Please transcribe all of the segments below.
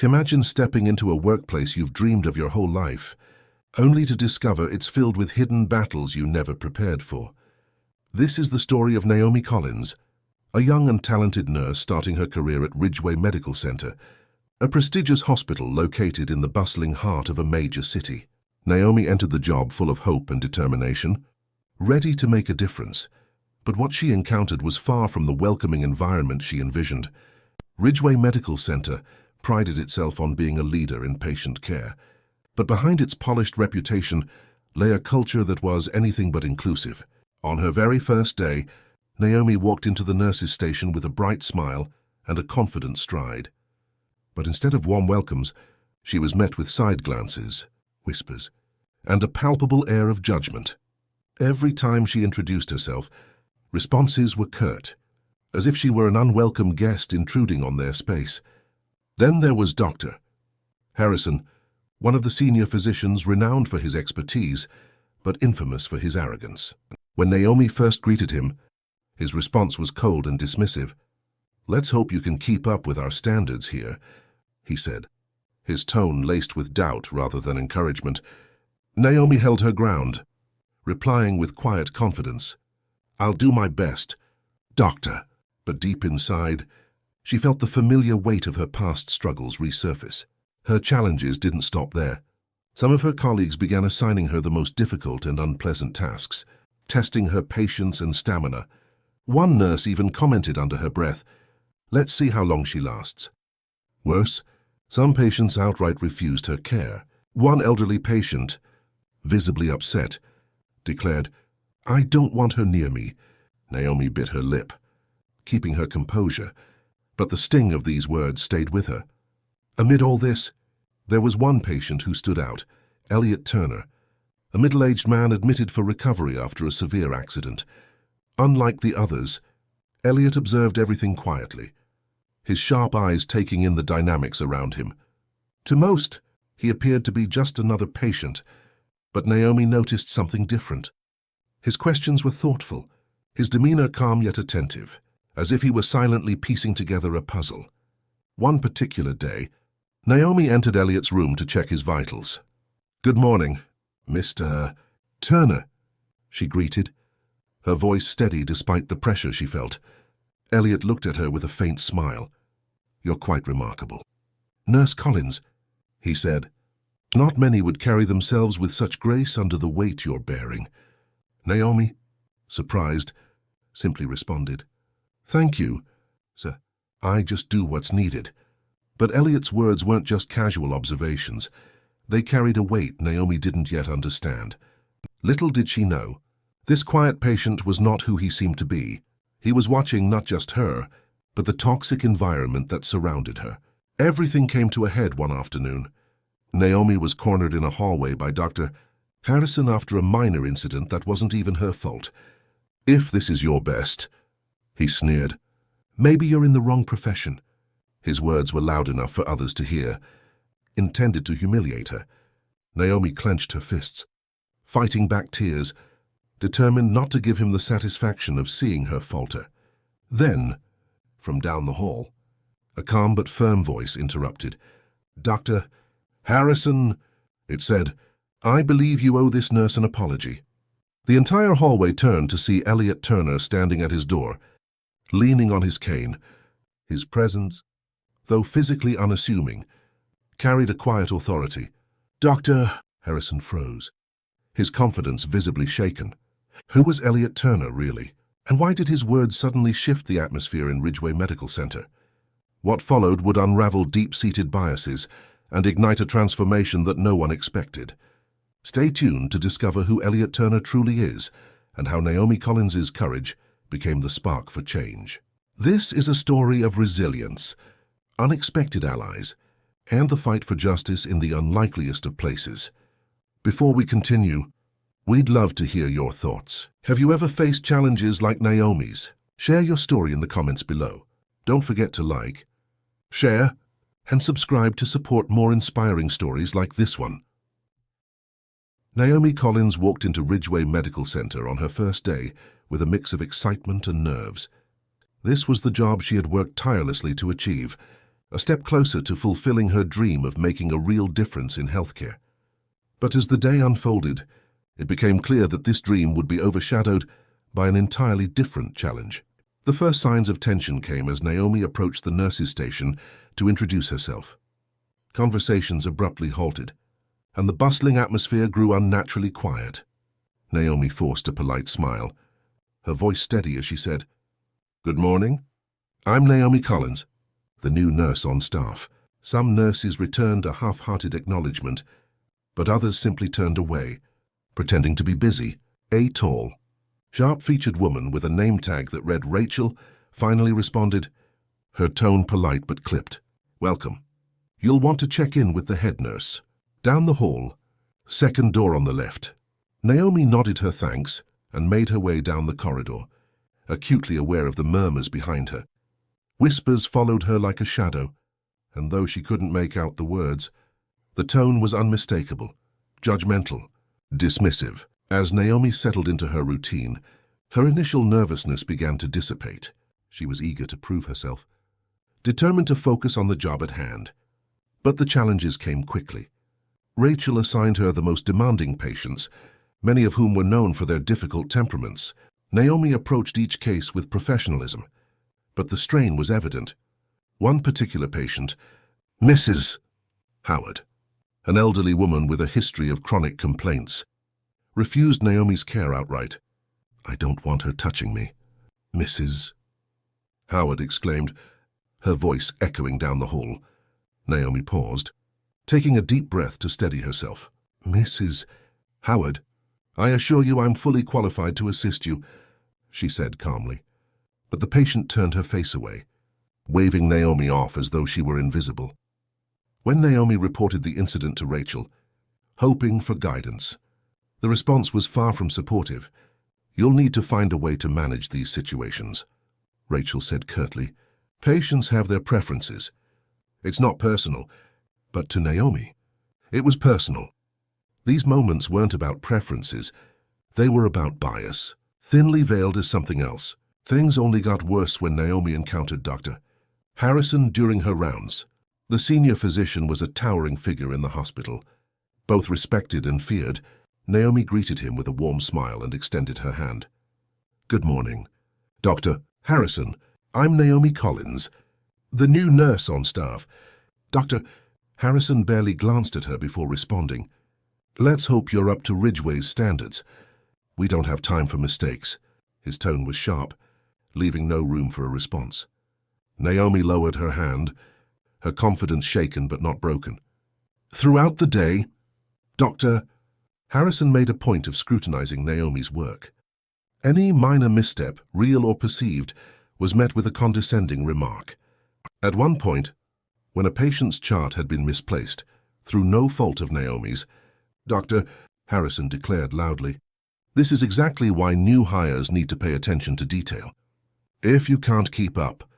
Imagine stepping into a workplace you've dreamed of your whole life, only to discover it's filled with hidden battles you never prepared for. This is the story of Naomi Collins, a young and talented nurse starting her career at Ridgeway Medical Center, a prestigious hospital located in the bustling heart of a major city. Naomi entered the job full of hope and determination, ready to make a difference. But what she encountered was far from the welcoming environment she envisioned. Ridgeway Medical Center prided itself on being a leader in patient care, but behind its polished reputation lay a culture that was anything but inclusive. On her very first day, Naomi walked into the nurse's station with a bright smile and a confident stride. But instead of warm welcomes, she was met with side glances, whispers, and a palpable air of judgment. Every time she introduced herself, responses were curt, as if she were an unwelcome guest intruding on their space. Then there was Dr. Harrison, one of the senior physicians renowned for his expertise, but infamous for his arrogance. When Naomi first greeted him, his response was cold and dismissive. "Let's hope you can keep up with our standards here," he said, his tone laced with doubt rather than encouragement. Naomi held her ground, replying with quiet confidence, "I'll do my best, doctor." But deep inside, she felt the familiar weight of her past struggles resurface. Her challenges didn't stop there. Some of her colleagues began assigning her the most difficult and unpleasant tasks, testing her patience and stamina. One nurse even commented under her breath, "Let's see how long she lasts." Worse, some patients outright refused her care. One elderly patient, visibly upset, declared, "I don't want her near me." Naomi bit her lip, keeping her composure, but the sting of these words stayed with her. Amid all this, there was one patient who stood out, Elliot Turner, a middle-aged man admitted for recovery after a severe accident. Unlike the others, Elliot observed everything quietly, his sharp eyes taking in the dynamics around him. To most, he appeared to be just another patient, but Naomi noticed something different. His questions were thoughtful, his demeanor calm yet attentive, as if he were silently piecing together a puzzle. One particular day, Naomi entered Elliot's room to check his vitals. "Good morning, Mr. Turner," she greeted, her voice steady despite the pressure she felt. Elliot looked at her with a faint smile. "You're quite remarkable." "Nurse Collins," he said. "Not many would carry themselves with such grace under the weight you're bearing." Naomi, surprised, simply responded, "Thank you, sir. I just do what's needed." But Elliot's words weren't just casual observations. They carried a weight Naomi didn't yet understand. Little did she know, this quiet patient was not who he seemed to be. He was watching not just her, but the toxic environment that surrounded her. Everything came to a head one afternoon. Naomi was cornered in a hallway by Dr. Harrison after a minor incident that wasn't even her fault. "If this is your best," he sneered, "maybe you're in the wrong profession." His words were loud enough for others to hear, intended to humiliate her. Naomi clenched her fists, fighting back tears, determined not to give him the satisfaction of seeing her falter. Then, from down the hall, a calm but firm voice interrupted. "Dr. Harrison," it said, "I believe you owe this nurse an apology." The entire hallway turned to see Elliot Turner standing at his door, leaning on his cane. His presence, though physically unassuming, carried a quiet authority. "Dr." Harrison froze, his confidence visibly shaken. Who was Elliot Turner, really? And why did his words suddenly shift the atmosphere in Ridgeway Medical Center? What followed would unravel deep-seated biases and ignite a transformation that no one expected. Stay tuned to discover who Elliot Turner truly is and how Naomi Collins's courage became the spark for change. This is a story of resilience, unexpected allies, and the fight for justice in the unlikeliest of places. Before we continue, we'd love to hear your thoughts. Have you ever faced challenges like Naomi's? Share your story in the comments below. Don't forget to like, share, and subscribe to support more inspiring stories like this one. Naomi Collins walked into Ridgeway Medical Center on her first day with a mix of excitement and nerves. This was the job she had worked tirelessly to achieve, a step closer to fulfilling her dream of making a real difference in healthcare. But as the day unfolded, it became clear that this dream would be overshadowed by an entirely different challenge. The first signs of tension came as Naomi approached the nurse's station to introduce herself. Conversations abruptly halted, and the bustling atmosphere grew unnaturally quiet. Naomi forced a polite smile, her voice steady as she said, "Good morning. I'm Naomi Collins, the new nurse on staff." Some nurses returned a half-hearted acknowledgement, but others simply turned away, pretending to be busy. A tall, sharp-featured woman with a name tag that read Rachel finally responded, her tone polite but clipped. "Welcome. You'll want to check in with the head nurse. Down the hall, second door on the left." Naomi nodded her thanks and made her way down the corridor, acutely aware of the murmurs behind her. Whispers followed her like a shadow, and though she couldn't make out the words, the tone was unmistakable, judgmental, dismissive. As Naomi settled into her routine, her initial nervousness began to dissipate. She was eager to prove herself, determined to focus on the job at hand. But the challenges came quickly. Rachel assigned her the most demanding patients, many of whom were known for their difficult temperaments. Naomi approached each case with professionalism, but the strain was evident. One particular patient, Mrs. Howard, an elderly woman with a history of chronic complaints, refused Naomi's care outright. "I don't want her touching me, Mrs. Howard exclaimed, her voice echoing down the hall. Naomi paused, taking a deep breath to steady herself. "Mrs. Howard, I assure you I'm fully qualified to assist you," she said calmly. But the patient turned her face away, waving Naomi off as though she were invisible. When Naomi reported the incident to Rachel, hoping for guidance, the response was far from supportive. "You'll need to find a way to manage these situations," Rachel said curtly. "Patients have their preferences. It's not personal." But to Naomi, it was personal. These moments weren't about preferences. They were about bias, thinly veiled as something else. Things only got worse when Naomi encountered Dr. Harrison during her rounds. The senior physician was a towering figure in the hospital. Both respected and feared, Naomi greeted him with a warm smile and extended her hand. "Good morning, Dr. Harrison. I'm Naomi Collins, the new nurse on staff." Dr. Harrison barely glanced at her before responding. "Let's hope you're up to Ridgway's standards. We don't have time for mistakes." His tone was sharp, leaving no room for a response. Naomi lowered her hand, her confidence shaken but not broken. Throughout the day, Dr. Harrison made a point of scrutinizing Naomi's work. Any minor misstep, real or perceived, was met with a condescending remark. At one point, when a patient's chart had been misplaced, through no fault of Naomi's, Dr. Harrison declared loudly, "This is exactly why new hires need to pay attention to detail. If you can't keep up,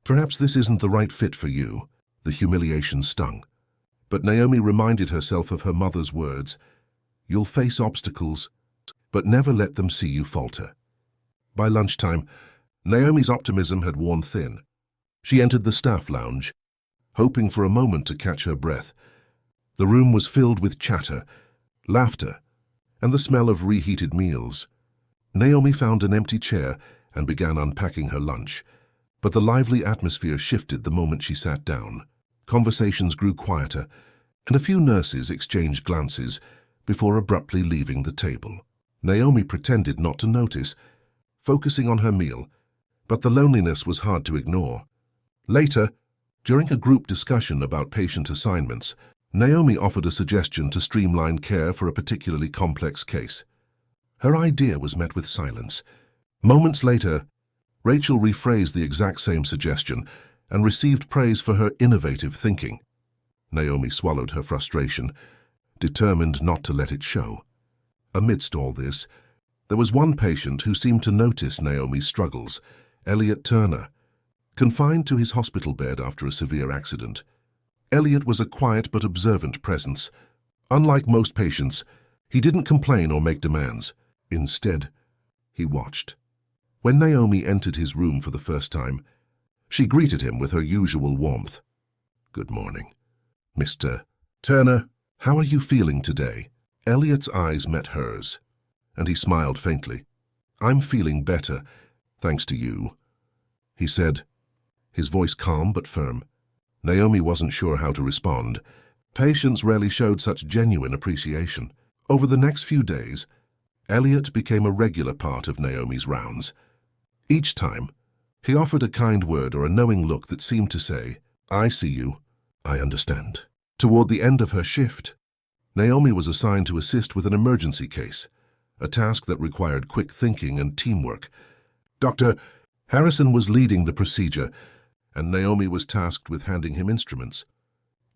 perhaps this isn't the right fit for you." The humiliation stung. But Naomi reminded herself of her mother's words, "You'll face obstacles, but never let them see you falter." By lunchtime, Naomi's optimism had worn thin. She entered the staff lounge, hoping for a moment to catch her breath. The room was filled with chatter, laughter, and the smell of reheated meals. Naomi found an empty chair and began unpacking her lunch, but the lively atmosphere shifted the moment she sat down. Conversations grew quieter, and a few nurses exchanged glances before abruptly leaving the table. Naomi pretended not to notice, focusing on her meal, but the loneliness was hard to ignore. Later, during a group discussion about patient assignments, Naomi offered a suggestion to streamline care for a particularly complex case. Her idea was met with silence. Moments later, Rachel rephrased the exact same suggestion and received praise for her innovative thinking. Naomi swallowed her frustration, determined not to let it show. Amidst all this, there was one patient who seemed to notice Naomi's struggles, Elliot Turner, confined to his hospital bed after a severe accident. Elliot was a quiet but observant presence. Unlike most patients, he didn't complain or make demands. Instead, he watched. When Naomi entered his room for the first time, she greeted him with her usual warmth. "Good morning. Mr. Turner, how are you feeling today?" Elliot's eyes met hers, and he smiled faintly. "I'm feeling better, thanks to you," he said, his voice calm but firm. Naomi wasn't sure how to respond. Patients rarely showed such genuine appreciation. Over the next few days, Elliot became a regular part of Naomi's rounds. Each time, he offered a kind word or a knowing look that seemed to say, "I see you, I understand." Toward the end of her shift, Naomi was assigned to assist with an emergency case, a task that required quick thinking and teamwork. Dr. Harrison was leading the procedure, and Naomi was tasked with handing him instruments.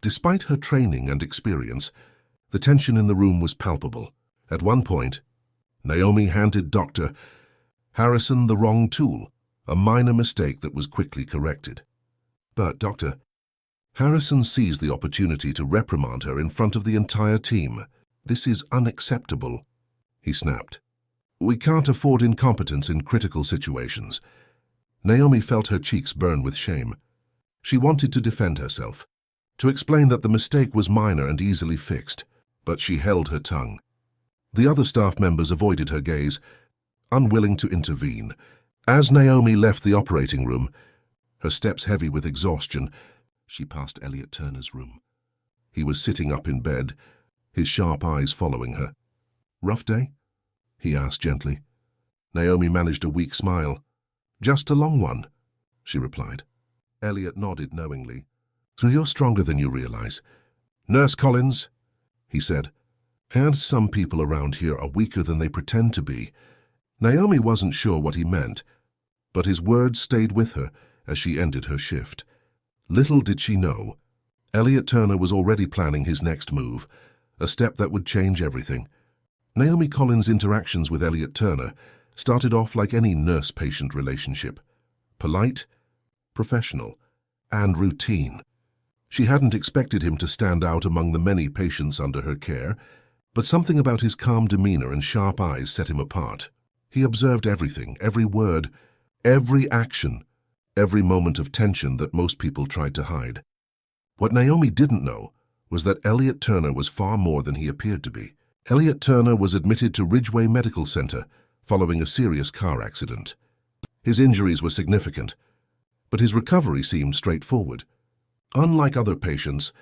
Despite her training and experience, the tension in the room was palpable. At one point, Naomi handed Dr. Harrison the wrong tool, a minor mistake that was quickly corrected. But Dr. Harrison seized the opportunity to reprimand her in front of the entire team. "This is unacceptable," he snapped. "We can't afford incompetence in critical situations." Naomi felt her cheeks burn with shame. She wanted to defend herself, to explain that the mistake was minor and easily fixed, but she held her tongue. The other staff members avoided her gaze, unwilling to intervene. As Naomi left the operating room, her steps heavy with exhaustion, she passed Elliot Turner's room. He was sitting up in bed, his sharp eyes following her. "Rough day?" he asked gently. Naomi managed a weak smile. "Just a long one," she replied. Elliot nodded knowingly. "So you're stronger than you realize." "Nurse Collins," he said, "and some people around here are weaker than they pretend to be." Naomi wasn't sure what he meant, but his words stayed with her as she ended her shift. Little did she know, Elliot Turner was already planning his next move, a step that would change everything. Naomi Collins' interactions with Elliot Turner started off like any nurse-patient relationship: polite, professional, and routine. She hadn't expected him to stand out among the many patients under her care, but something about his calm demeanor and sharp eyes set him apart. He observed everything, every word, every action, every moment of tension that most people tried to hide. What Naomi didn't know was that Elliot Turner was far more than he appeared to be. Elliot Turner was admitted to Ridgeway Medical Center following a serious car accident. His injuries were significant, but his recovery seemed straightforward. Unlike other patients,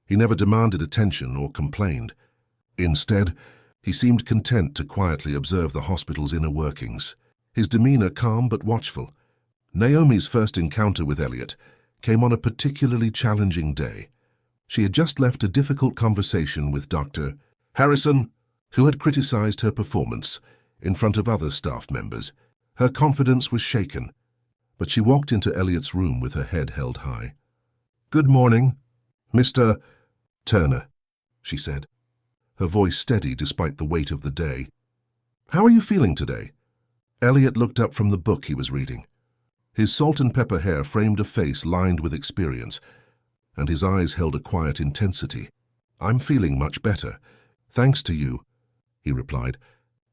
he never demanded attention or complained. Instead, he seemed content to quietly observe the hospital's inner workings, his demeanor calm but watchful. Naomi's first encounter with Elliot came on a particularly challenging day. She had just left a difficult conversation with Dr. Harrison, who had criticized her performance in front of other staff members. Her confidence was shaken, but she walked into Elliot's room with her head held high. "Good morning, Mr. Turner," she said, her voice steady despite the weight of the day. "How are you feeling today?" Elliot looked up from the book he was reading. His salt-and-pepper hair framed a face lined with experience, and his eyes held a quiet intensity. "I'm feeling much better, thanks to you," he replied,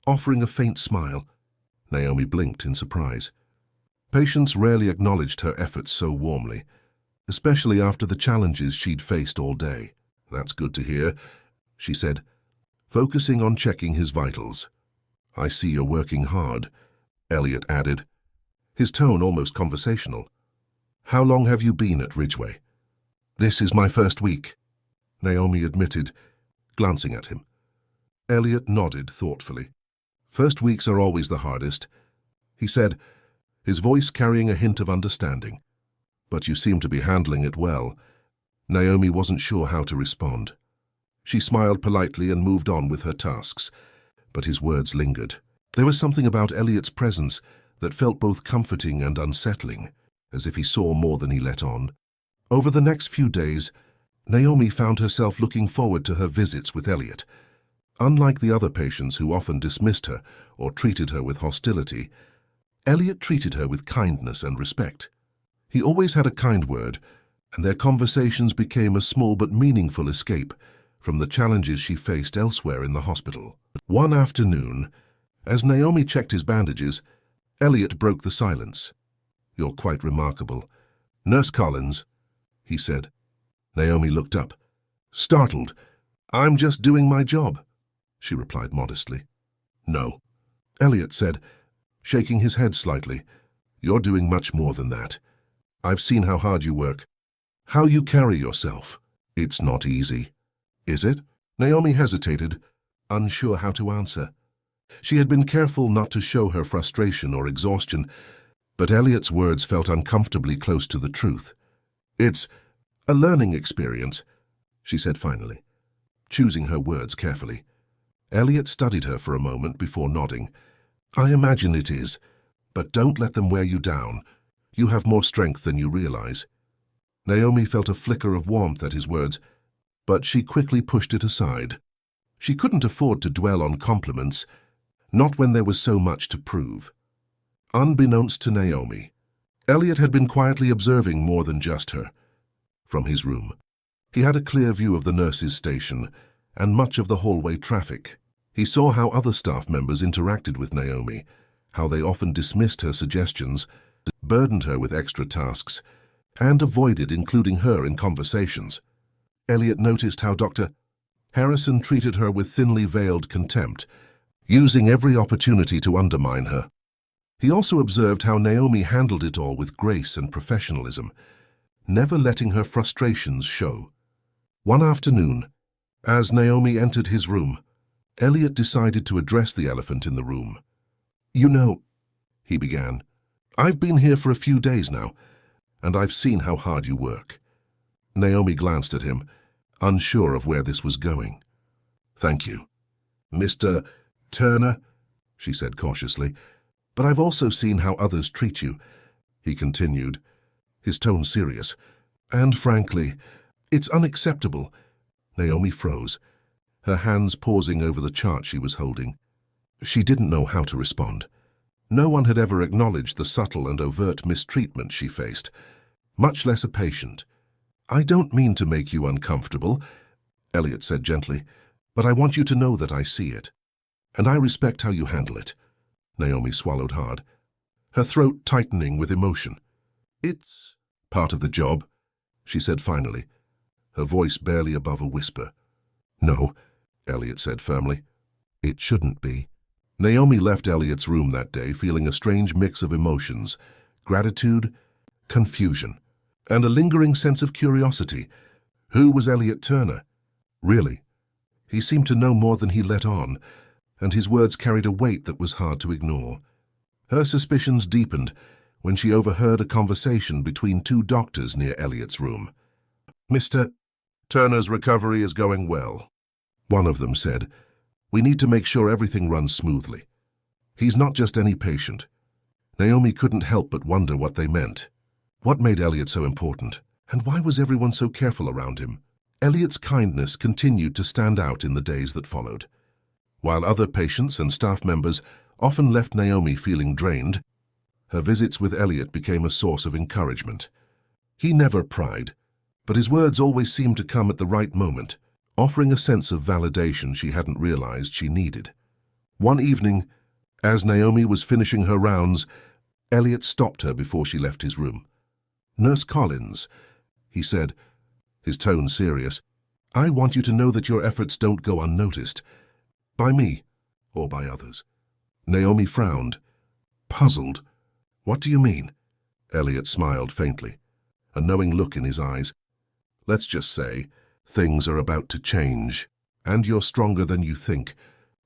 offering a faint smile. Naomi blinked in surprise. Patients rarely acknowledged her efforts so warmly, especially after the challenges she'd faced all day. "That's good to hear," she said, focusing on checking his vitals. "I see you're working hard," Elliot added, his tone almost conversational. "How long have you been at Ridgeway?" "This is my first week," Naomi admitted, glancing at him. Elliot nodded thoughtfully. "First weeks are always the hardest," he said, his voice carrying a hint of understanding. "But you seem to be handling it well." Naomi wasn't sure how to respond. She smiled politely and moved on with her tasks, but his words lingered. There was something about Elliot's presence that felt both comforting and unsettling, as if he saw more than he let on. Over the next few days, Naomi found herself looking forward to her visits with Elliot. Unlike the other patients who often dismissed her or treated her with hostility, Elliot treated her with kindness and respect. He always had a kind word, and their conversations became a small but meaningful escape from the challenges she faced elsewhere in the hospital. One afternoon, as Naomi checked his bandages, Elliot broke the silence. "You're quite remarkable, Nurse Collins," he said. Naomi looked up, startled. "I'm just doing my job," she replied modestly. "No," Elliot said, shaking his head slightly. "You're doing much more than that. I've seen how hard you work, how you carry yourself. It's not easy." "Is it?" Naomi hesitated, unsure how to answer. She had been careful not to show her frustration or exhaustion, but Elliot's words felt uncomfortably close to the truth. "It's a learning experience," she said finally, choosing her words carefully. Elliot studied her for a moment before nodding. "I imagine it is, but don't let them wear you down. You have more strength than you realize." Naomi felt a flicker of warmth at his words, but she quickly pushed it aside. She couldn't afford to dwell on compliments, not when there was so much to prove. Unbeknownst to Naomi, Elliot had been quietly observing more than just her. From his room, he had a clear view of the nurses' station and much of the hallway traffic. He saw how other staff members interacted with Naomi, how they often dismissed her suggestions, burdened her with extra tasks, and avoided including her in conversations. Elliot noticed how Dr. Harrison treated her with thinly veiled contempt, using every opportunity to undermine her. He also observed how Naomi handled it all with grace and professionalism, never letting her frustrations show. One afternoon, as Naomi entered his room, Elliot decided to address the elephant in the room. "You know," he began, "I've been here for a few days now, and I've seen how hard you work." Naomi glanced at him, unsure of where this was going. "Thank you, Mr. Turner," she said cautiously, "but I've also seen how others treat you," he continued, his tone serious. "And frankly, it's unacceptable." Naomi froze, her hands pausing over the chart she was holding. She didn't know how to respond. No one had ever acknowledged the subtle and overt mistreatment she faced, much less a patient. "I don't mean to make you uncomfortable," Elliot said gently, "but I want you to know that I see it. And I respect how you handle it." Naomi swallowed hard, her throat tightening with emotion. "It's part of the job," she said finally, her voice barely above a whisper. "No," Elliot said firmly. "It shouldn't be." Naomi left Elliot's room that day feeling a strange mix of emotions, gratitude, confusion, and a lingering sense of curiosity. Who was Elliot Turner? Really? He seemed to know more than he let on, and his words carried a weight that was hard to ignore. Her suspicions deepened when she overheard a conversation between two doctors near Elliot's room. "Mr. Turner's recovery is going well," one of them said. "We need to make sure everything runs smoothly. He's not just any patient." Naomi couldn't help but wonder what they meant. What made Elliot so important, and why was everyone so careful around him? Elliot's kindness continued to stand out in the days that followed. While other patients and staff members often left Naomi feeling drained, her visits with Elliot became a source of encouragement. He never pried, but his words always seemed to come at the right moment, offering a sense of validation she hadn't realized she needed. One evening, as Naomi was finishing her rounds, Elliot stopped her before she left his room. "Nurse Collins," he said, his tone serious, "I want you to know that your efforts don't go unnoticed, by me or by others." Naomi frowned, puzzled. "What do you mean?" Elliot smiled faintly, a knowing look in his eyes. "Let's just say things are about to change, and you're stronger than you think."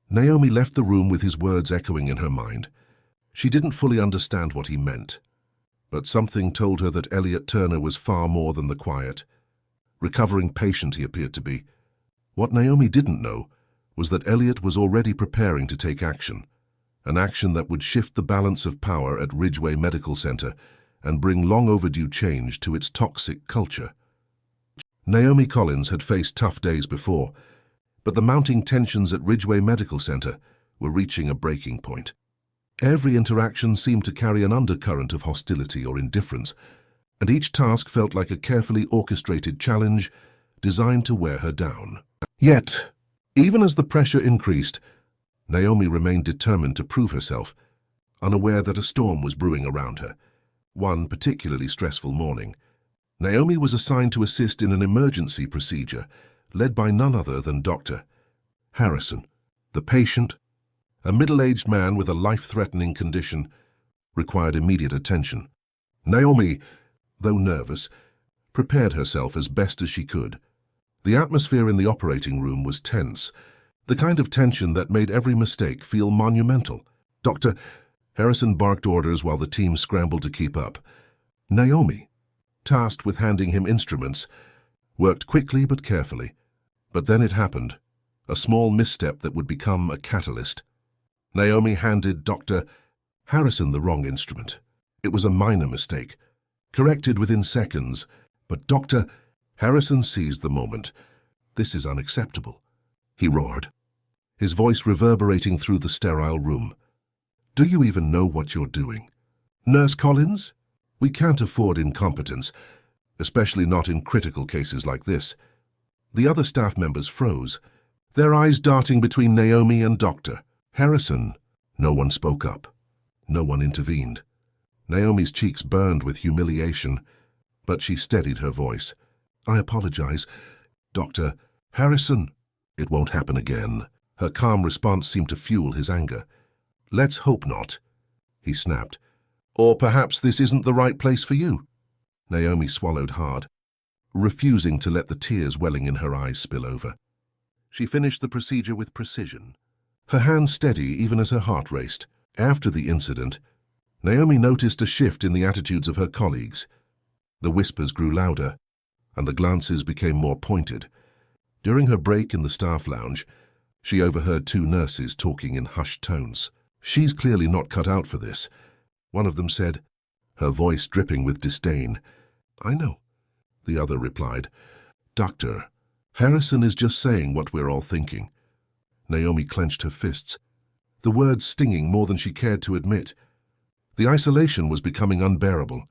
Naomi left the room with his words echoing in her mind. She didn't fully understand what he meant, but something told her that Elliot Turner was far more than the quiet, recovering patient he appeared to be. What Naomi didn't know was that Elliot was already preparing to take action, an action that would shift the balance of power at Ridgeway Medical Center and bring long-overdue change to its toxic culture. Naomi Collins had faced tough days before, but the mounting tensions at Ridgeway Medical Center were reaching a breaking point. Every interaction seemed to carry an undercurrent of hostility or indifference, and each task felt like a carefully orchestrated challenge designed to wear her down. Yet, even as the pressure increased, Naomi remained determined to prove herself, unaware that a storm was brewing around her. One particularly stressful morning, Naomi was assigned to assist in an emergency procedure led by none other than Dr. Harrison. The patient, a middle-aged man with a life-threatening condition, required immediate attention. Naomi, though nervous, prepared herself as best as she could. The atmosphere in the operating room was tense, the kind of tension that made every mistake feel monumental. Dr. Harrison barked orders while the team scrambled to keep up. Naomi, tasked with handing him instruments, worked quickly but carefully. But then it happened, a small misstep that would become a catalyst. Naomi handed Dr. Harrison the wrong instrument. It was a minor mistake, corrected within seconds, but Dr. Harrison seized the moment. "This is unacceptable," he roared, his voice reverberating through the sterile room. "Do you even know what you're doing? Nurse Collins? We can't afford incompetence, especially not in critical cases like this." The other staff members froze, their eyes darting between Naomi and Dr. Harrison. No one spoke up. No one intervened. Naomi's cheeks burned with humiliation, but she steadied her voice. "I apologize, Dr. Harrison. It won't happen again." Her calm response seemed to fuel his anger. "Let's hope not," he snapped. "Or perhaps this isn't the right place for you." Naomi swallowed hard, refusing to let the tears welling in her eyes spill over. She finished the procedure with precision, her hands steady even as her heart raced. After the incident, Naomi noticed a shift in the attitudes of her colleagues. The whispers grew louder, and the glances became more pointed. During her break in the staff lounge, she overheard two nurses talking in hushed tones. "She's clearly not cut out for this," one of them said, her voice dripping with disdain. "I know," the other replied. "Dr. Harrison is just saying what we're all thinking." Naomi clenched her fists, the words stinging more than she cared to admit. The isolation was becoming unbearable.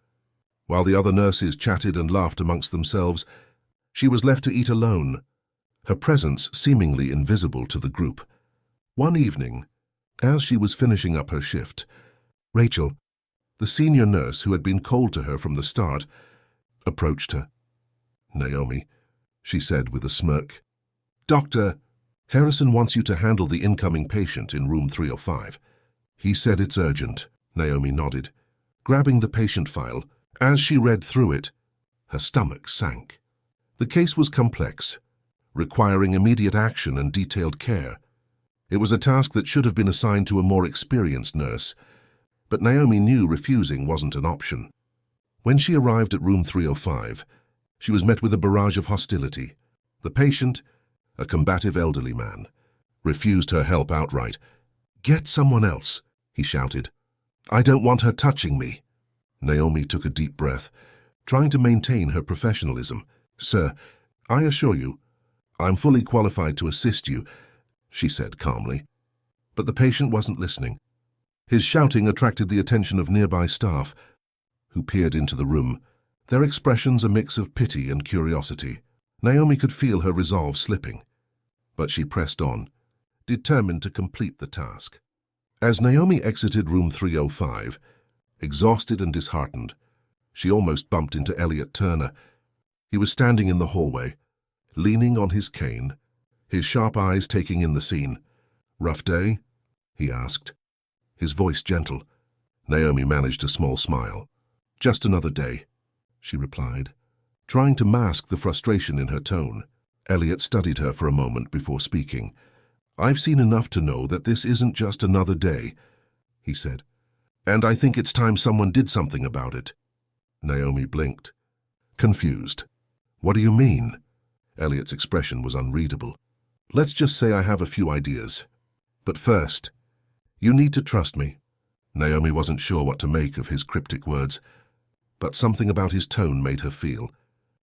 While the other nurses chatted and laughed amongst themselves, she was left to eat alone, her presence seemingly invisible to the group. One evening, as she was finishing up her shift, Rachel, the senior nurse who had been cold to her from the start, approached her. "Naomi," she said with a smirk, "Dr. Harrison wants you to handle the incoming patient in room 305. He said it's urgent." Naomi nodded, grabbing the patient file. As she read through it, her stomach sank. The case was complex, requiring immediate action and detailed care. It was a task that should have been assigned to a more experienced nurse, but Naomi knew refusing wasn't an option. When she arrived at room 305, she was met with a barrage of hostility. The patient, a combative elderly man, refused her help outright. "Get someone else," he shouted. "I don't want her touching me." Naomi took a deep breath, trying to maintain her professionalism. "Sir, I assure you, I'm fully qualified to assist you," she said calmly. But the patient wasn't listening. His shouting attracted the attention of nearby staff, who peered into the room, their expressions a mix of pity and curiosity. Naomi could feel her resolve slipping, but she pressed on, determined to complete the task. As Naomi exited room 305, exhausted and disheartened, she almost bumped into Elliot Turner. He was standing in the hallway, leaning on his cane, his sharp eyes taking in the scene. "Rough day?" he asked, his voice gentle. Naomi managed a small smile. "Just another day," she replied, trying to mask the frustration in her tone. Elliot studied her for a moment before speaking. "I've seen enough to know that this isn't just another day," he said, "and I think it's time someone did something about it." Naomi blinked, confused. "What do you mean?" Elliot's expression was unreadable. "Let's just say I have a few ideas. But first, you need to trust me." Naomi wasn't sure what to make of his cryptic words, but something about his tone made her feel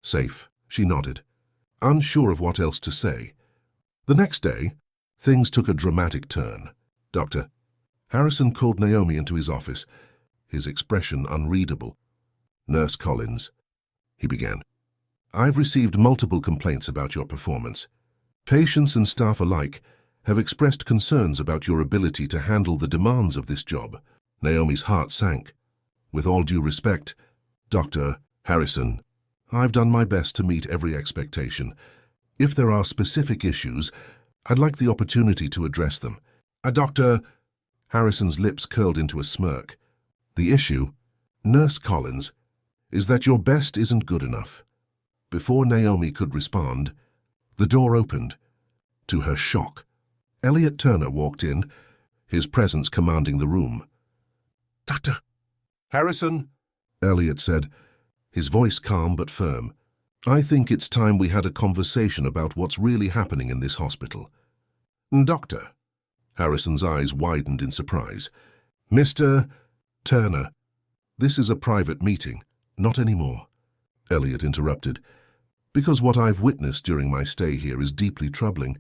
safe. She nodded, unsure of what else to say. The next day, things took a dramatic turn. Dr. Harrison called Naomi into his office, his expression unreadable. "Nurse Collins," he began, "I've received multiple complaints about your performance. Patients and staff alike have expressed concerns about your ability to handle the demands of this job." Naomi's heart sank. "With all due respect, Dr. Harrison, I've done my best to meet every expectation. If there are specific issues, I'd like the opportunity to address them. Dr. Harrison's lips curled into a smirk. The issue, Nurse Collins, is that your best isn't good enough. Before Naomi could respond, the door opened. To her shock, Elliot Turner walked in, his presence commanding the room. Dr. Harrison, Elliot said, his voice calm but firm. I think it's time we had a conversation about what's really happening in this hospital. Doctor. Harrison's eyes widened in surprise. Mr. Turner, this is a private meeting. Not anymore, Elliot interrupted, because what I've witnessed during my stay here is deeply troubling,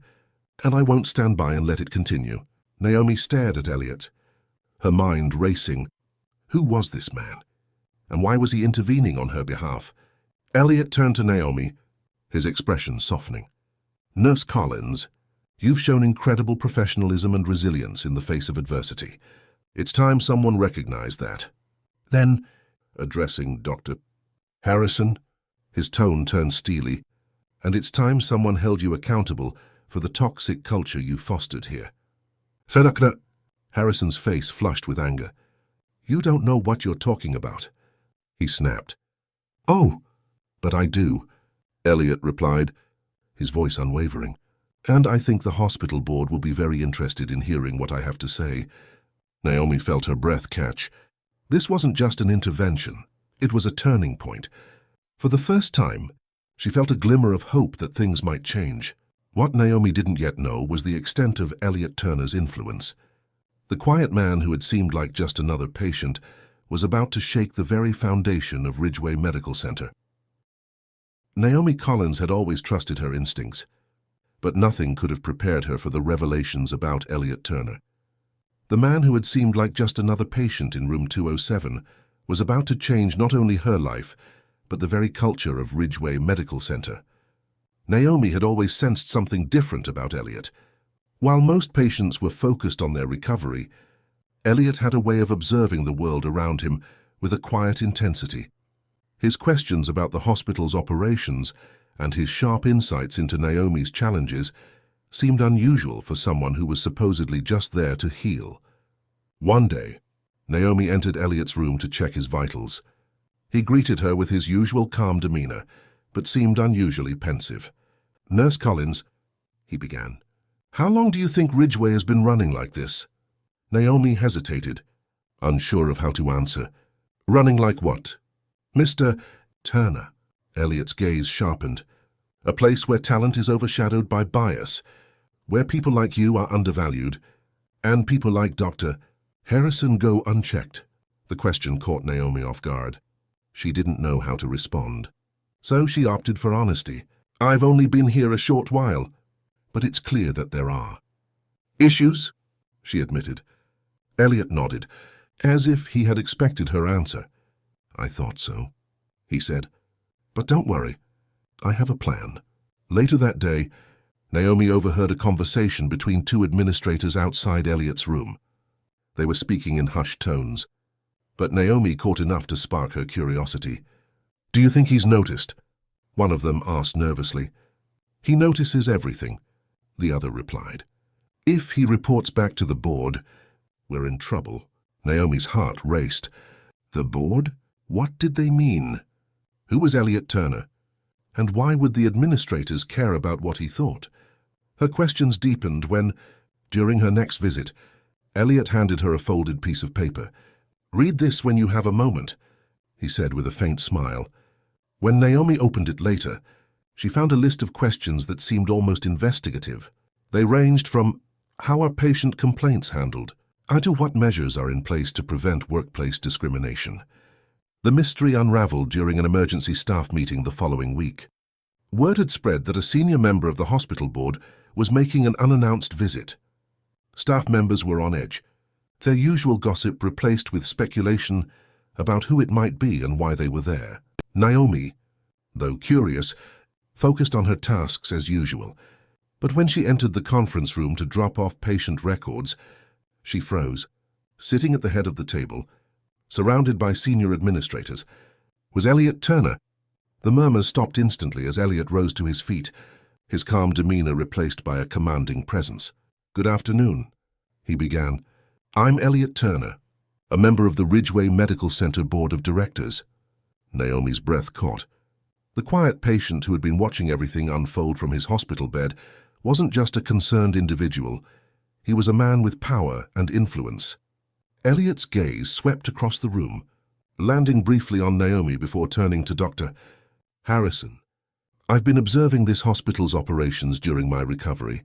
and I won't stand by and let it continue. Naomi stared at Elliot, her mind racing. Who was this man? And why was he intervening on her behalf? Elliot turned to Naomi, his expression softening. Nurse Collins, you've shown incredible professionalism and resilience in the face of adversity. It's time someone recognized that. Then, addressing Dr. Harrison, his tone turned steely, and it's time someone held you accountable for the toxic culture you fostered here. So Dr. Harrison's face flushed with anger. You don't know what you're talking about, he snapped. Oh, but I do, Elliot replied, his voice unwavering. And I think the hospital board will be very interested in hearing what I have to say. Naomi felt her breath catch. This wasn't just an intervention. It was a turning point. For the first time, she felt a glimmer of hope that things might change. What Naomi didn't yet know was the extent of Elliot Turner's influence. The quiet man who had seemed like just another patient was about to shake the very foundation of Ridgeway Medical Center. Naomi Collins had always trusted her instincts, but nothing could have prepared her for the revelations about Elliot Turner. The man who had seemed like just another patient in room 207 was about to change not only her life, but the very culture of Ridgeway Medical Center. Naomi had always sensed something different about Elliot. While most patients were focused on their recovery, Elliot had a way of observing the world around him with a quiet intensity. His questions about the hospital's operations and his sharp insights into Naomi's challenges seemed unusual for someone who was supposedly just there to heal. One day, Naomi entered Elliot's room to check his vitals. He greeted her with his usual calm demeanor, but seemed unusually pensive. Nurse Collins, he began, how long do you think Ridgeway has been running like this? Naomi hesitated, unsure of how to answer. Running like what? Mr. Turner. Elliot's gaze sharpened. A place where talent is overshadowed by bias, where people like you are undervalued, and people like Dr. Harrison go unchecked. The question caught Naomi off guard. She didn't know how to respond. So she opted for honesty. I've only been here a short while, but it's clear that there are issues, she admitted. Elliot nodded, as if he had expected her answer. I thought so, he said. But don't worry, I have a plan. Later that day, Naomi overheard a conversation between two administrators outside Elliot's room. They were speaking in hushed tones, but Naomi caught enough to spark her curiosity. Do you think he's noticed? One of them asked nervously. He notices everything, the other replied. If he reports back to the board, we're in trouble. Naomi's heart raced. The board? What did they mean? Who was Elliot Turner? And why would the administrators care about what he thought? Her questions deepened when, during her next visit, Elliot handed her a folded piece of paper. Read this when you have a moment, he said with a faint smile. When Naomi opened it later, she found a list of questions that seemed almost investigative. They ranged from, how are patient complaints handled, to what measures are in place to prevent workplace discrimination. The mystery unraveled during an emergency staff meeting the following week. Word had spread that a senior member of the hospital board was making an unannounced visit. Staff members were on edge, their usual gossip replaced with speculation about who it might be and why they were there. Naomi, though curious, focused on her tasks as usual, but when she entered the conference room to drop off patient records, she froze. Sitting at the head of the table, surrounded by senior administrators, was Elliot Turner. The murmurs stopped instantly as Elliot rose to his feet, his calm demeanor replaced by a commanding presence. "Good afternoon," he began. "I'm Elliot Turner, a member of the Ridgeway Medical Center Board of Directors." Naomi's breath caught. The quiet patient who had been watching everything unfold from his hospital bed wasn't just a concerned individual. He was a man with power and influence. Elliot's gaze swept across the room, landing briefly on Naomi before turning to Dr. Harrison. "I've been observing this hospital's operations during my recovery,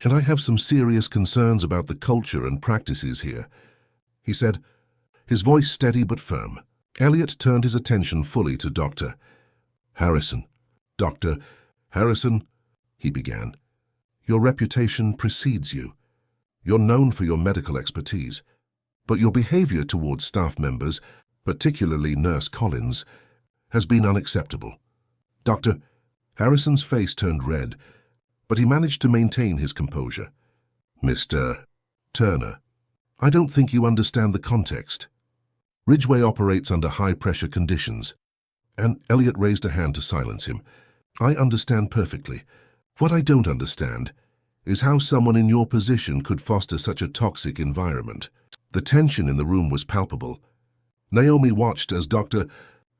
and I have some serious concerns about the culture and practices here," he said, his voice steady but firm. Elliot turned his attention fully to Dr. Harrison. "Dr. Harrison," he began, "your reputation precedes you. You're known for your medical expertise, but your behavior towards staff members, particularly Nurse Collins, has been unacceptable." Dr. Harrison's face turned red, but he managed to maintain his composure. "Mr. Turner, I don't think you understand the context. Ridgeway operates under high-pressure conditions," and Elliot raised a hand to silence him. "I understand perfectly. What I don't understand is how someone in your position could foster such a toxic environment." The tension in the room was palpable. Naomi watched as Dr.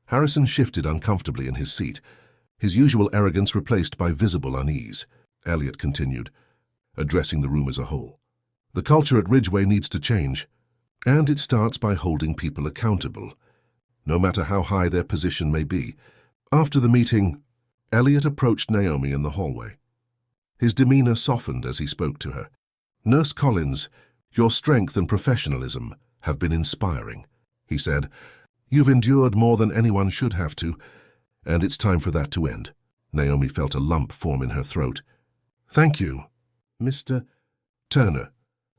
Harrison shifted uncomfortably in his seat, his usual arrogance replaced by visible unease. Elliot continued, addressing the room as a whole. "The culture at Ridgeway needs to change, and it starts by holding people accountable, no matter how high their position may be." After the meeting, Elliot approached Naomi in the hallway. His demeanor softened as he spoke to her. "Nurse Collins, your strength and professionalism have been inspiring," he said. "You've endured more than anyone should have to, and it's time for that to end." Naomi felt a lump form in her throat. "Thank you, Mr. Turner,"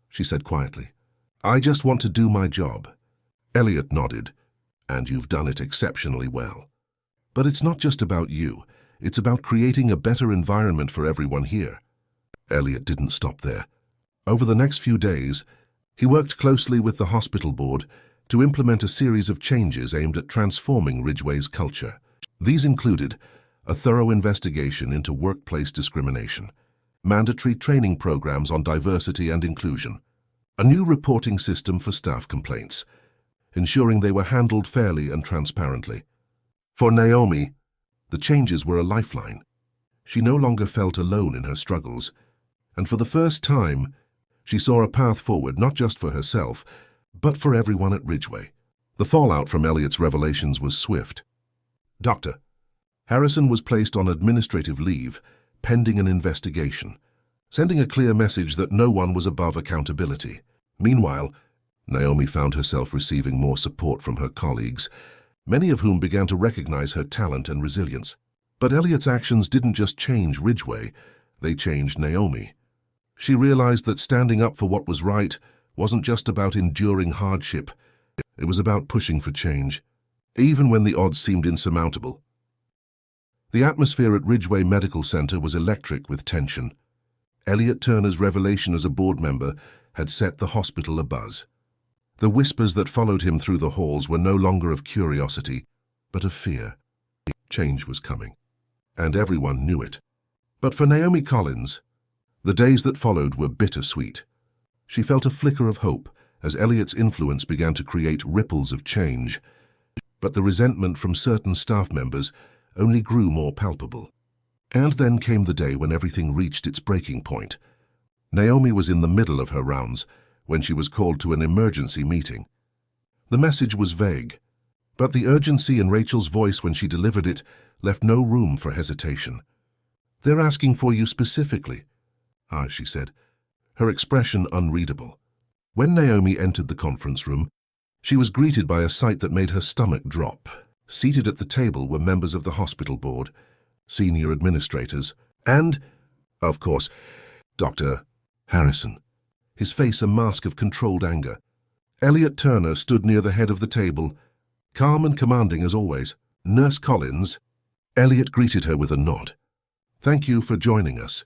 she said quietly. "I just want to do my job." Elliot nodded. "And you've done it exceptionally well. But it's not just about you. It's about creating a better environment for everyone here." Elliot didn't stop there. Over the next few days, he worked closely with the hospital board to implement a series of changes aimed at transforming Ridgeway's culture. These included a thorough investigation into workplace discrimination, mandatory training programs on diversity and inclusion, a new reporting system for staff complaints, ensuring they were handled fairly and transparently. For Naomi, the changes were a lifeline. She no longer felt alone in her struggles, and for the first time, she saw a path forward not just for herself, but for everyone at Ridgeway. The fallout from Elliot's revelations was swift. Dr. Harrison was placed on administrative leave, pending an investigation, sending a clear message that no one was above accountability. Meanwhile, Naomi found herself receiving more support from her colleagues, many of whom began to recognize her talent and resilience. But Elliot's actions didn't just change Ridgeway, they changed Naomi. She realized that standing up for what was right wasn't just about enduring hardship, it was about pushing for change, even when the odds seemed insurmountable. The atmosphere at Ridgeway Medical Center was electric with tension. Elliot Turner's revelation as a board member had set the hospital abuzz. The whispers that followed him through the halls were no longer of curiosity, but of fear. Change was coming, and everyone knew it. But for Naomi Collins, the days that followed were bittersweet. She felt a flicker of hope as Elliot's influence began to create ripples of change, but the resentment from certain staff members only grew more palpable. And then came the day when everything reached its breaking point. Naomi was in the middle of her rounds when she was called to an emergency meeting. The message was vague, but the urgency in Rachel's voice when she delivered it left no room for hesitation. "They're asking for you specifically," she said, her expression unreadable. When Naomi entered the conference room, she was greeted by a sight that made her stomach drop. Seated at the table were members of the hospital board, senior administrators, and, of course, Dr. Harrison, his face a mask of controlled anger. Elliot Turner stood near the head of the table, calm and commanding as always. "Nurse Collins," Elliot greeted her with a nod. "Thank you for joining us.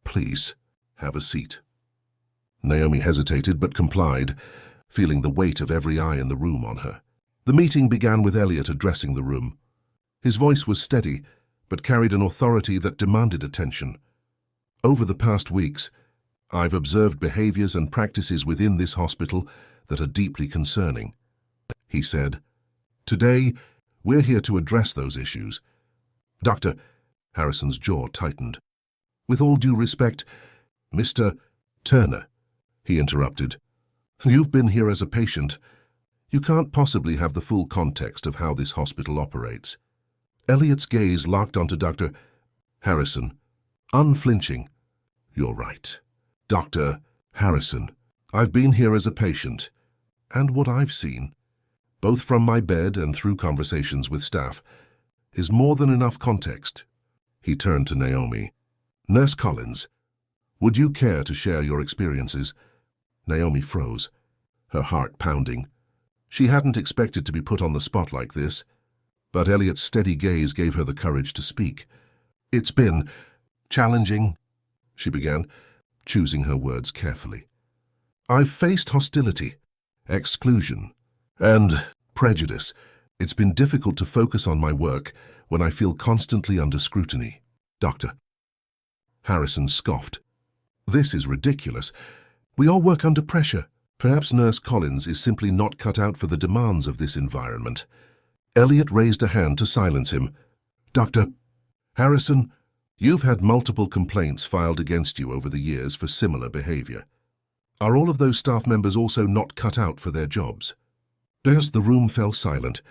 Please, have a seat." Naomi hesitated but complied, feeling the weight of every eye in the room on her. The meeting began with Elliot addressing the room. His voice was steady, but carried an authority that demanded attention. Over the past weeks, I've observed behaviors and practices within this hospital that are deeply concerning, he said. Today, we're here to address those issues. Dr. Harrison's jaw tightened. With all due respect, Mr. Turner, he interrupted. You've been here as a patient. You can't possibly have the full context of how this hospital operates. Elliot's gaze locked onto Dr. Harrison, unflinching. You're right. Dr. Harrison, I've been here as a patient, and what I've seen, both from my bed and through conversations with staff, is more than enough context. He turned to Naomi. Nurse Collins, would you care to share your experiences? Naomi froze, her heart pounding. She hadn't expected to be put on the spot like this, but Elliot's steady gaze gave her the courage to speak. It's been challenging, she began, choosing her words carefully. I've faced hostility, exclusion, and prejudice. It's been difficult to focus on my work when I feel constantly under scrutiny. Dr. Harrison scoffed. This is ridiculous. We all work under pressure. Perhaps Nurse Collins is simply not cut out for the demands of this environment. Elliot raised a hand to silence him. Dr. Harrison, you've had multiple complaints filed against you over the years for similar behavior. Are all of those staff members also not cut out for their jobs? As the room fell silent,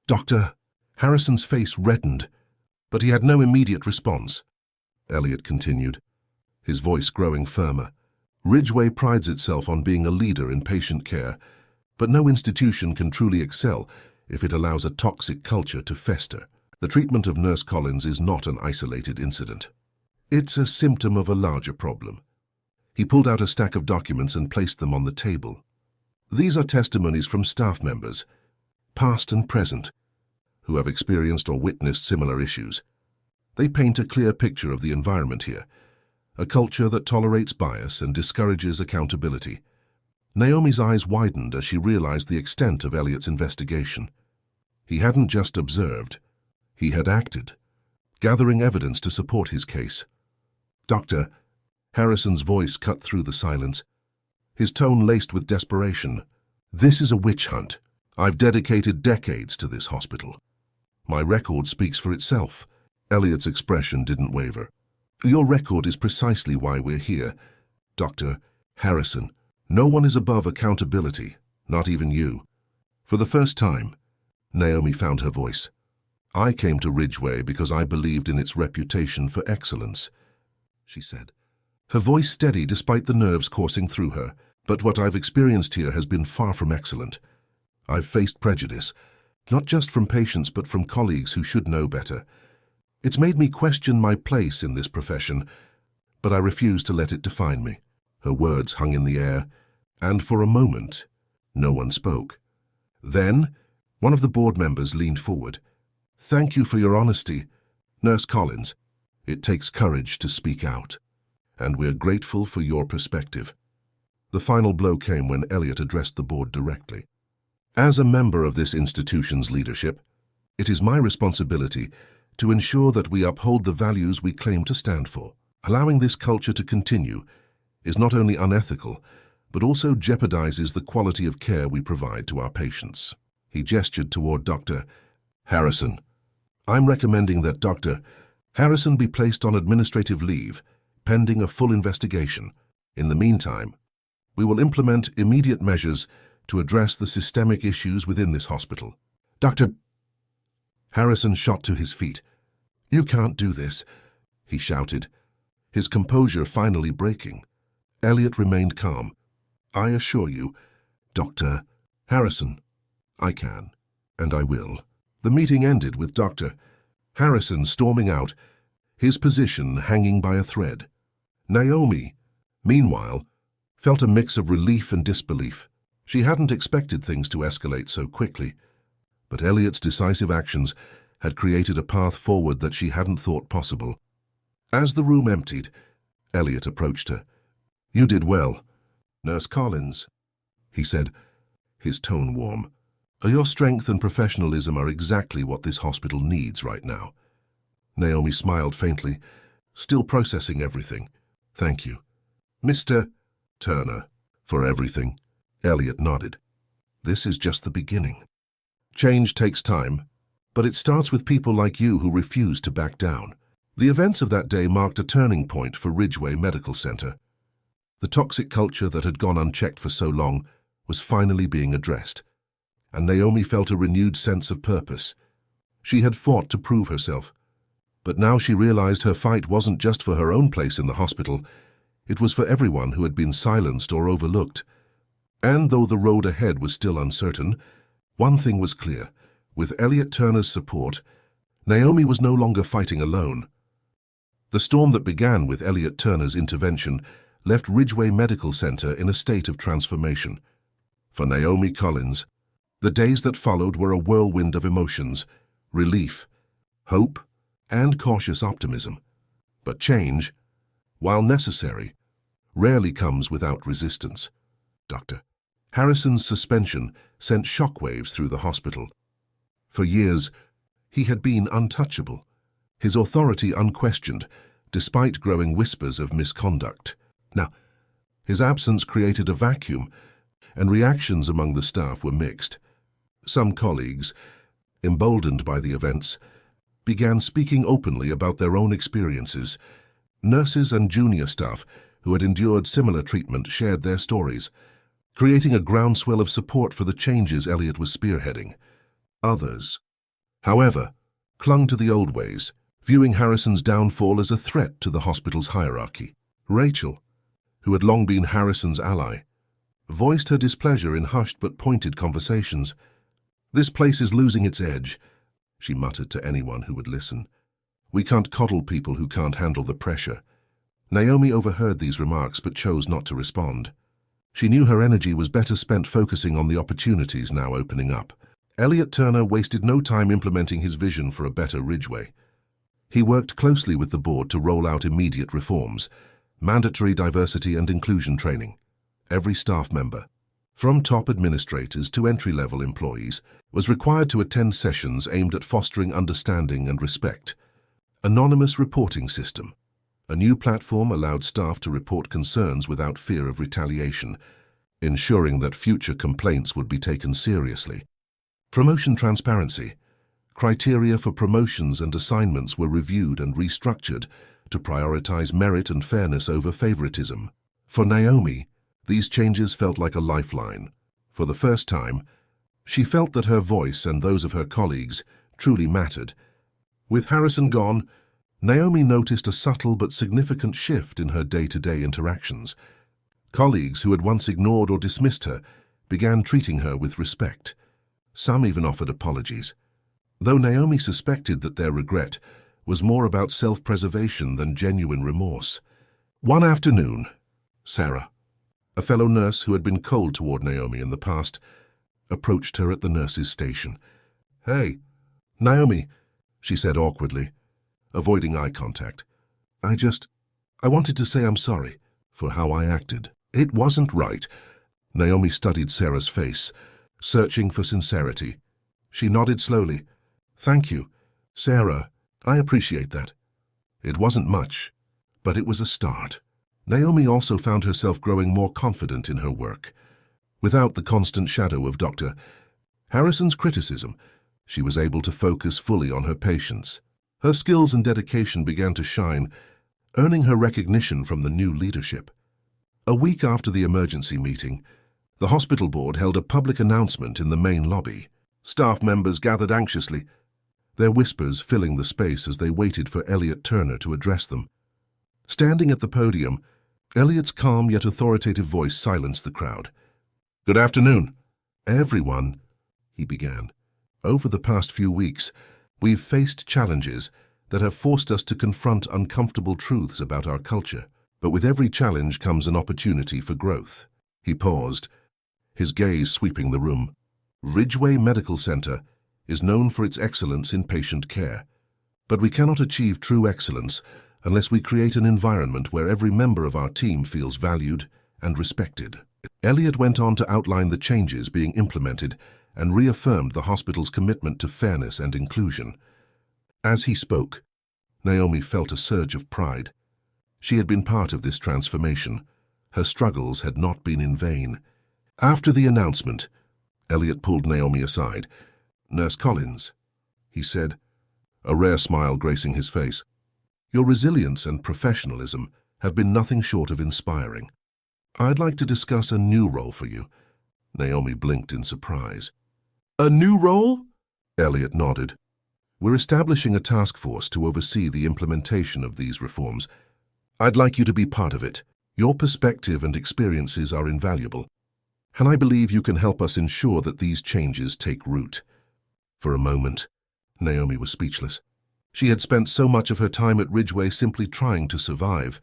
Dr. Harrison's face reddened, but he had no immediate response. Elliot continued, his voice growing firmer. Ridgeway prides itself on being a leader in patient care, but no institution can truly excel if it allows a toxic culture to fester. The treatment of Nurse Collins is not an isolated incident. It's a symptom of a larger problem. He pulled out a stack of documents and placed them on the table. These are testimonies from staff members, past and present, who have experienced or witnessed similar issues. They paint a clear picture of the environment here, a culture that tolerates bias and discourages accountability. Naomi's eyes widened as she realized the extent of Elliot's investigation. He hadn't just observed, he had acted, gathering evidence to support his case. Dr. Harrison's voice cut through the silence, his tone laced with desperation. This is a witch hunt. I've dedicated decades to this hospital. My record speaks for itself. Elliot's expression didn't waver. Your record is precisely why we're here, Dr. Harrison. No one is above accountability, not even you. For the first time, Naomi found her voice. I came to Ridgeway because I believed in its reputation for excellence, she said. Her voice steady despite the nerves coursing through her. But what I've experienced here has been far from excellent. I've faced prejudice, not just from patients but from colleagues who should know better. It's made me question my place in this profession, but I refuse to let it define me. Her words hung in the air, and for a moment, no one spoke. Then, one of the board members leaned forward. Thank you for your honesty, Nurse Collins. It takes courage to speak out, and we're grateful for your perspective. The final blow came when Elliot addressed the board directly. As a member of this institution's leadership, it is my responsibility to ensure that we uphold the values we claim to stand for. Allowing this culture to continue is not only unethical, but also jeopardizes the quality of care we provide to our patients. He gestured toward Dr. Harrison. I'm recommending that Dr. Harrison be placed on administrative leave, pending a full investigation. In the meantime, we will implement immediate measures to address the systemic issues within this hospital. Dr. Harrison shot to his feet. You can't do this, he shouted, his composure finally breaking. Elliot remained calm. I assure you, Dr. Harrison, I can, and I will. The meeting ended with Dr. Harrison storming out, his position hanging by a thread. Naomi, meanwhile, felt a mix of relief and disbelief. She hadn't expected things to escalate so quickly, but Elliot's decisive actions had created a path forward that she hadn't thought possible. As the room emptied, Elliot approached her. You did well, Nurse Collins, he said, his tone warm. Your strength and professionalism are exactly what this hospital needs right now. Naomi smiled faintly, still processing everything. Thank you, Mr. Turner, for everything. Elliot nodded. This is just the beginning. Change takes time, but it starts with people like you who refuse to back down. The events of that day marked a turning point for Ridgeway Medical Center. The toxic culture that had gone unchecked for so long was finally being addressed, and Naomi felt a renewed sense of purpose. She had fought to prove herself, but now she realized her fight wasn't just for her own place in the hospital, it was for everyone who had been silenced or overlooked. And though the road ahead was still uncertain, one thing was clear. With Elliot Turner's support, Naomi was no longer fighting alone. The storm that began with Elliot Turner's intervention left Ridgeway Medical Center in a state of transformation. For Naomi Collins, the days that followed were a whirlwind of emotions, relief, hope, and cautious optimism. But change, while necessary, rarely comes without resistance. Dr. Harrison's suspension sent shockwaves through the hospital. For years, he had been untouchable, his authority unquestioned, despite growing whispers of misconduct. Now, his absence created a vacuum, and reactions among the staff were mixed. Some colleagues, emboldened by the events, began speaking openly about their own experiences. Nurses and junior staff who had endured similar treatment shared their stories, creating a groundswell of support for the changes Elliot was spearheading. Others, however, clung to the old ways, viewing Harrison's downfall as a threat to the hospital's hierarchy. Rachel, who had long been Harrison's ally, voiced her displeasure in hushed but pointed conversations. "This place is losing its edge," she muttered to anyone who would listen. "We can't coddle people who can't handle the pressure." Naomi overheard these remarks but chose not to respond. She knew her energy was better spent focusing on the opportunities now opening up. Elliot Turner wasted no time implementing his vision for a better Ridgeway. He worked closely with the board to roll out immediate reforms, mandatory diversity and inclusion training. Every staff member, from top administrators to entry-level employees, was required to attend sessions aimed at fostering understanding and respect. Anonymous reporting system. A new platform allowed staff to report concerns without fear of retaliation, ensuring that future complaints would be taken seriously. Promotion transparency. Criteria for promotions and assignments were reviewed and restructured to prioritize merit and fairness over favoritism. For Naomi, these changes felt like a lifeline. For the first time, she felt that her voice and those of her colleagues truly mattered. With Harrison gone, Naomi noticed a subtle but significant shift in her day-to-day interactions. Colleagues who had once ignored or dismissed her began treating her with respect. Some even offered apologies, though Naomi suspected that their regret was more about self-preservation than genuine remorse. One afternoon, Sarah, a fellow nurse who had been cold toward Naomi in the past, approached her at the nurse's station. "Hey, Naomi," she said awkwardly, avoiding eye contact. I wanted to say I'm sorry for how I acted. It wasn't right." Naomi studied Sarah's face, searching for sincerity. She nodded slowly. "Thank you, Sarah. I appreciate that. It wasn't much, but it was a start." Naomi also found herself growing more confident in her work. Without the constant shadow of Dr. Harrison's criticism, she was able to focus fully on her patients. Her skills and dedication began to shine, earning her recognition from the new leadership. A week after the emergency meeting, the hospital board held a public announcement in the main lobby. Staff members gathered anxiously, their whispers filling the space as they waited for Elliot Turner to address them. Standing at the podium, Elliot's calm yet authoritative voice silenced the crowd. "Good afternoon, everyone," he began. "Over the past few weeks, we've faced challenges that have forced us to confront uncomfortable truths about our culture. But with every challenge comes an opportunity for growth." He paused, his gaze sweeping the room. "Ridgeway Medical Center is known for its excellence in patient care, but we cannot achieve true excellence unless we create an environment where every member of our team feels valued and respected." Elliot went on to outline the changes being implemented and reaffirmed the hospital's commitment to fairness and inclusion. As he spoke, Naomi felt a surge of pride. She had been part of this transformation. Her struggles had not been in vain. After the announcement, Elliot pulled Naomi aside. "Nurse Collins," he said, a rare smile gracing his face. "Your resilience and professionalism have been nothing short of inspiring. I'd like to discuss a new role for you." Naomi blinked in surprise. "A new role?" Elliot nodded. "We're establishing a task force to oversee the implementation of these reforms. I'd like you to be part of it. Your perspective and experiences are invaluable, and I believe you can help us ensure that these changes take root." For a moment, Naomi was speechless. She had spent so much of her time at Ridgeway simply trying to survive.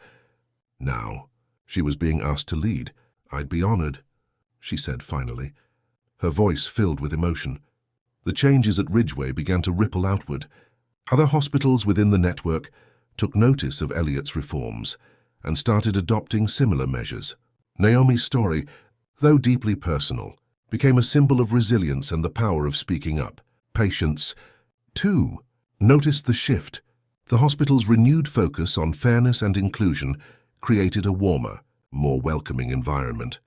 Now, she was being asked to lead. "I'd be honored," she said finally, her voice filled with emotion. The changes at Ridgeway began to ripple outward. Other hospitals within the network took notice of Elliot's reforms and started adopting similar measures. Naomi's story, though deeply personal, became a symbol of resilience and the power of speaking up. Patients, too, noticed the shift. The hospital's renewed focus on fairness and inclusion created a warmer, more welcoming environment.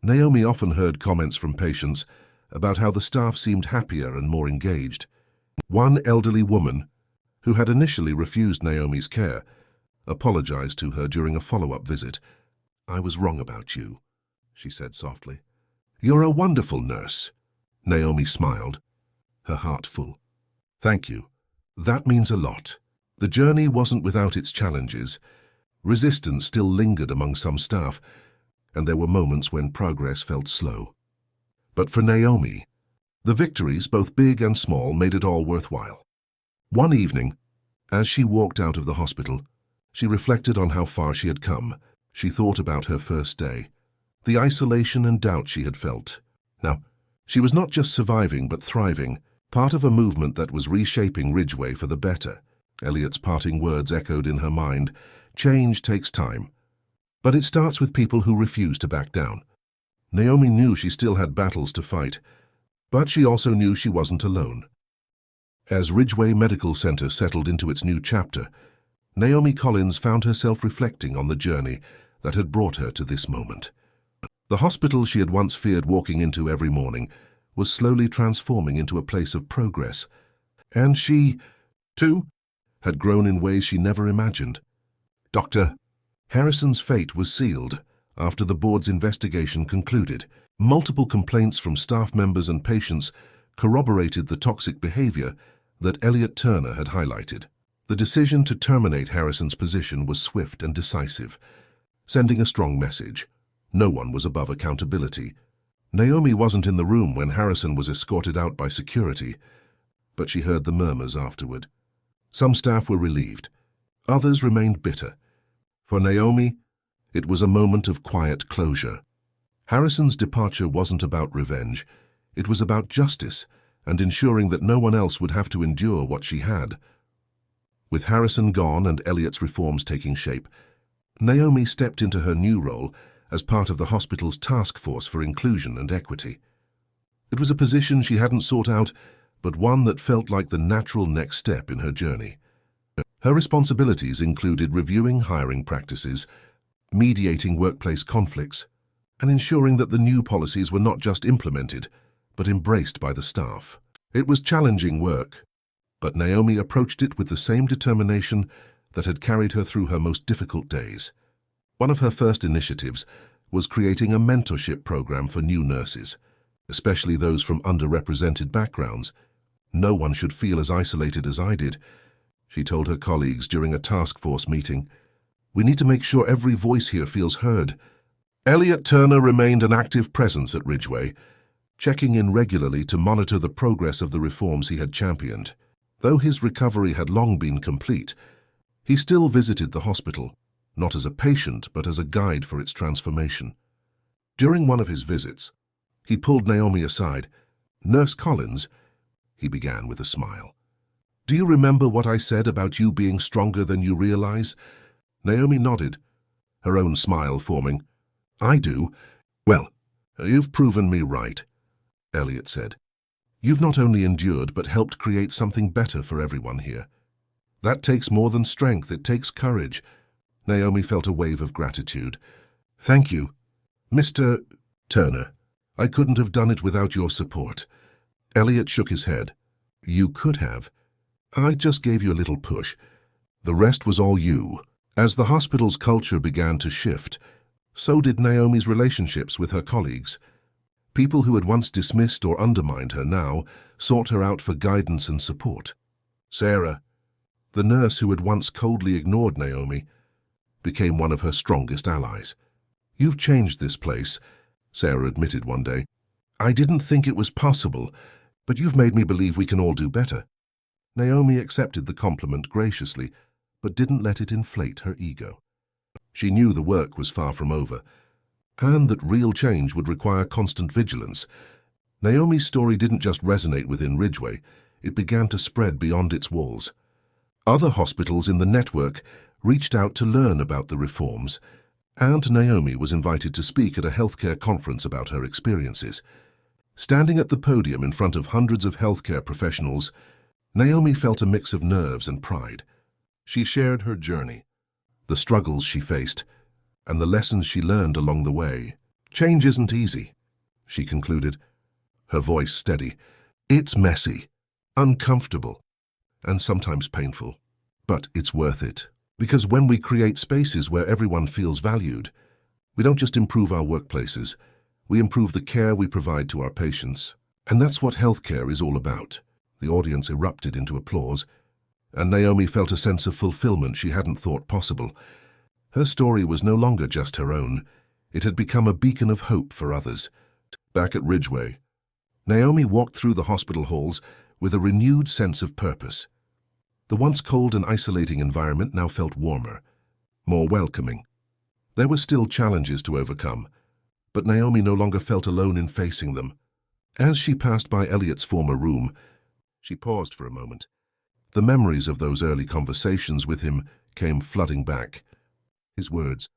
Naomi often heard comments from patients about how the staff seemed happier and more engaged. One elderly woman, who had initially refused Naomi's care, apologized to her during a follow-up visit. "I was wrong about you," she said softly. "You're a wonderful nurse." Naomi smiled, her heart full. "Thank you. That means a lot." The journey wasn't without its challenges. Resistance still lingered among some staff, and there were moments when progress felt slow. But for Naomi, the victories, both big and small, made it all worthwhile. One evening, as she walked out of the hospital, she reflected on how far she had come. She thought about her first day, the isolation and doubt she had felt. Now, she was not just surviving but thriving, part of a movement that was reshaping Ridgeway for the better. Elliot's parting words echoed in her mind. Change takes time, but it starts with people who refuse to back down. Naomi knew she still had battles to fight, but she also knew she wasn't alone. As Ridgeway Medical Center settled into its new chapter, Naomi Collins found herself reflecting on the journey that had brought her to this moment. The hospital she had once feared walking into every morning was slowly transforming into a place of progress, and she, too, had grown in ways she never imagined. Dr. Harrison's fate was sealed after the board's investigation concluded. Multiple complaints from staff members and patients corroborated the toxic behavior that Elliot Turner had highlighted. The decision to terminate Harrison's position was swift and decisive, sending a strong message. No one was above accountability. Naomi wasn't in the room when Harrison was escorted out by security, but she heard the murmurs afterward. Some staff were relieved. Others remained bitter. For Naomi, it was a moment of quiet closure. Harrison's departure wasn't about revenge. It was about justice and ensuring that no one else would have to endure what she had. With Harrison gone and Elliot's reforms taking shape, Naomi stepped into her new role as part of the hospital's task force for inclusion and equity. It was a position she hadn't sought out, but one that felt like the natural next step in her journey. Her responsibilities included reviewing hiring practices, mediating workplace conflicts, and ensuring that the new policies were not just implemented, but embraced by the staff. It was challenging work, but Naomi approached it with the same determination that had carried her through her most difficult days. One of her first initiatives was creating a mentorship program for new nurses, especially those from underrepresented backgrounds. "No one should feel as isolated as I did," she told her colleagues during a task force meeting. "We need to make sure every voice here feels heard." Elliot Turner remained an active presence at Ridgeway, checking in regularly to monitor the progress of the reforms he had championed. Though his recovery had long been complete, he still visited the hospital, not as a patient but as a guide for its transformation. During one of his visits, he pulled Naomi aside. "Nurse Collins," he began with a smile. "Do you remember what I said about you being stronger than you realize?" Naomi nodded, her own smile forming. "I do. Well, you've proven me right," Elliot said. You've not only endured but helped create something better for everyone here. That takes more than strength, it takes courage. Naomi felt a wave of gratitude. Thank you, Mr. Turner. I couldn't have done it without your support. Elliot shook his head. You could have. I just gave you a little push. The rest was all you. As the hospital's culture began to shift, so did Naomi's relationships with her colleagues. People who had once dismissed or undermined her now sought her out for guidance and support. Sarah, the nurse who had once coldly ignored Naomi, became one of her strongest allies. You've changed this place, Sarah admitted one day. I didn't think it was possible, but you've made me believe we can all do better. Naomi accepted the compliment graciously, but didn't let it inflate her ego. She knew the work was far from over, and that real change would require constant vigilance. Naomi's story didn't just resonate within Ridgeway, it began to spread beyond its walls. Other hospitals in the network reached out to learn about the reforms, and Naomi was invited to speak at a healthcare conference about her experiences. Standing at the podium in front of hundreds of healthcare professionals, Naomi felt a mix of nerves and pride. She shared her journey, the struggles she faced, and the lessons she learned along the way. Change isn't easy, she concluded, her voice steady. It's messy, uncomfortable, and sometimes painful. But it's worth it. Because when we create spaces where everyone feels valued, we don't just improve our workplaces, we improve the care we provide to our patients. And that's what healthcare is all about. The audience erupted into applause, and Naomi felt a sense of fulfillment she hadn't thought possible. Her story was no longer just her own. It had become a beacon of hope for others. Back at Ridgeway, Naomi walked through the hospital halls with a renewed sense of purpose. The once cold and isolating environment now felt warmer, more welcoming. There were still challenges to overcome, but Naomi no longer felt alone in facing them. As she passed by Elliot's former room, she paused for a moment. The memories of those early conversations with him came flooding back. His words,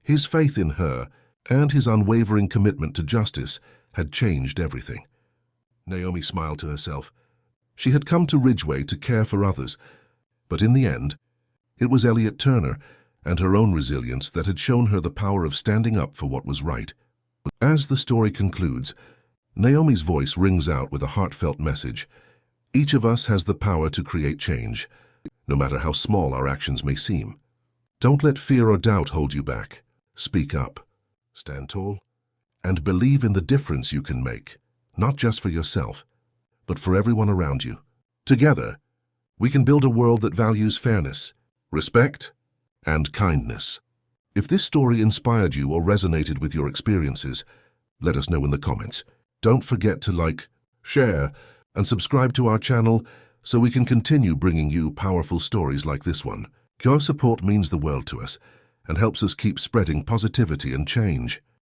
his faith in her, and his unwavering commitment to justice had changed everything. Naomi smiled to herself. She had come to Ridgeway to care for others, but in the end, it was Elliot Turner and her own resilience that had shown her the power of standing up for what was right. As the story concludes, Naomi's voice rings out with a heartfelt message. Each of us has the power to create change, no matter how small our actions may seem. Don't let fear or doubt hold you back. Speak up, stand tall, and believe in the difference you can make, not just for yourself, but for everyone around you. Together, we can build a world that values fairness, respect, and kindness. If this story inspired you or resonated with your experiences, let us know in the comments. Don't forget to like, share, and subscribe to our channel so we can continue bringing you powerful stories like this one. Your support means the world to us and helps us keep spreading positivity and change.